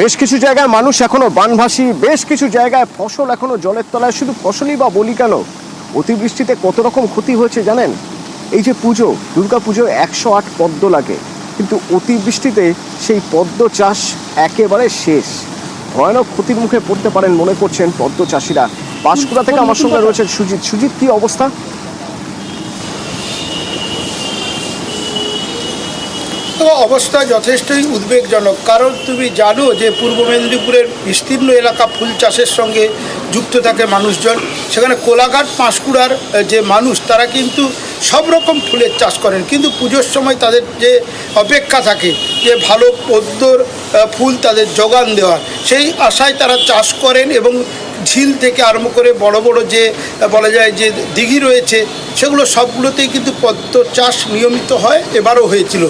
বেশ কিছু জায়গায় মানুষ এখনো বানভাসী, বেশ কিছু জায়গায় ফসল এখনো জলের তলায়। শুধু ফসলই বা বলি কেন, অতিবৃষ্টিতে কত রকম ক্ষতি হয়েছে জানেন? এই যে পুজো, দুর্গা পুজো 108 পদ্ম লাগে, কিন্তু অতিবৃষ্টিতে সেই পদ্ম চাষ একেবারে শেষ। ভয়ানক ক্ষতির মুখে পড়তে পারেন মনে করছেন পদ্ম চাষিরা। পাঁশকুড়া থেকে আমার সঙ্গে রয়েছেন সুজিত। সুজিত, কি অবস্থা? অবস্থা যথেষ্টই উদ্বেগজনক, কারণ তুমি জানো যে পূর্ব মেদিনীপুরের বিস্তীর্ণ এলাকা ফুল চাষের সঙ্গে যুক্ত থাকে মানুষজন। সেখানে কোলাঘাট পাঁশকুড়ার যে মানুষ তারা কিন্তু সব রকম ফুলের চাষ করেন, কিন্তু পুজোর সময় তাদের যে অপেক্ষা থাকে যে ভালো পদ্মর ফুল তাদের যোগান দেওয়ার, সেই আশায় তারা চাষ করেন। এবং ঝিল থেকে আরম্ভ করে বড় বড় যে বলা যায় যে দিঘি রয়েছে, সেগুলো সবগুলোতেই কিন্তু পদ্ম চাষ নিয়মিত হয়, এবারও হয়েছিল।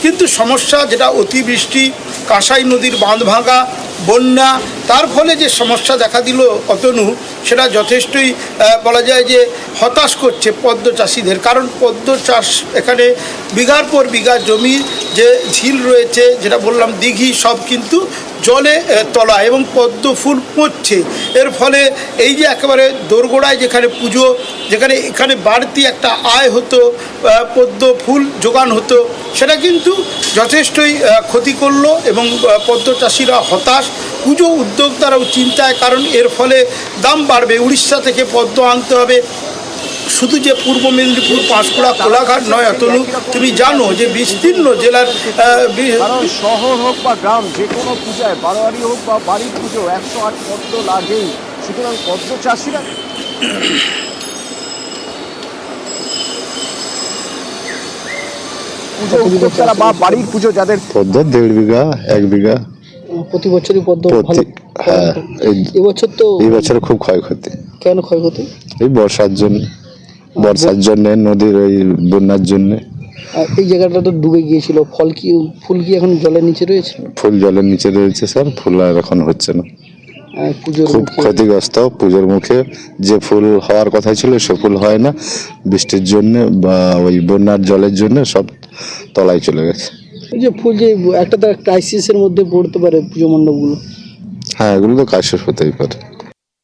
কিন্তু সমস্যা যেটা অতিবৃষ্টি, কাঁসাই নদীর বাঁধ ভাঙা, বন্যা, তার ফলে যে সমস্যা দেখা দিল অতনু, সেটা যথেষ্টই বলা যায় যে হতাশ করছে পদ্ম চাষিদের। কারণ পদ্ম চাষ এখানে বিঘার পর বিঘা জমি, যে ঝিল রয়েছে, যেটা বললাম দিঘি, সব কিন্তু জলে তলা এবং পদ্ম ফুল পড়ছে। এর ফলে এই যে একেবারে দোরগোড়ায় যেখানে পুজো, যেখানে এখানে বাড়তি একটা আয় হতো, পদ্ম ফুল যোগান হতো, সেটা কিন্তু যথেষ্টই ক্ষতি করলো। এবং পদ্ম চাষিরা হতাশ, পুজো উদ্যোক্তারাও চিন্তায়, কারণ এর ফলে দাম বাড়বে। উড়িষ্যা থেকে পদ্ম আনতে হবে। শুধু যে পূর্ব মেদিনীপুর, পাঁশকুড়া, কোলাঘাট নয় অতনু, তুমি জানো যে বিস্তীর্ণ জেলার শহর হোক বা গ্রাম, যে কোনো পূজায়, বারোয়ারি হোক বা বাড়ির পুজো, 108 পদ্ম লাগেই। সুতরাং পদ্ম চাষিরা পুজো উদ্যোক্তারা বা বাড়ির পুজো যাদের পদ্ম 1.5 বিঘা 1 বিঘা প্রতি বছরই পদ্ম ভালো। হ্যাঁ, এবছর তো এই বছর খুব ক্ষয়ক্ষতি। কেন ক্ষয়ক্ষতি? এই বর্ষার জন্য নদীর ওই বন্যার জন্য। এই জায়গাটা তো ডুবে গিয়েছিল, ফুল কি এখন জলের নিচে রয়েছে? ফুল জলের নিচে রয়েছে স্যার, ফুল আর এখন হচ্ছে না, পুজোর খুব ক্ষতিগ্রস্ত। পুজোর মুখে যে ফুল হওয়ার কথা ছিল সে ফুল হয় না, বৃষ্টির জন্য বা ওই বন্যার জলের জন্য সব তলায় চলে গেছে। এই যে ফুল, যে একটা ক্রাইসিসের মধ্যে পড়তে পারে পুজো মণ্ডপগুলো। হ্যাঁ, এগুলো তো ক্রাইসিস হতেই পারে।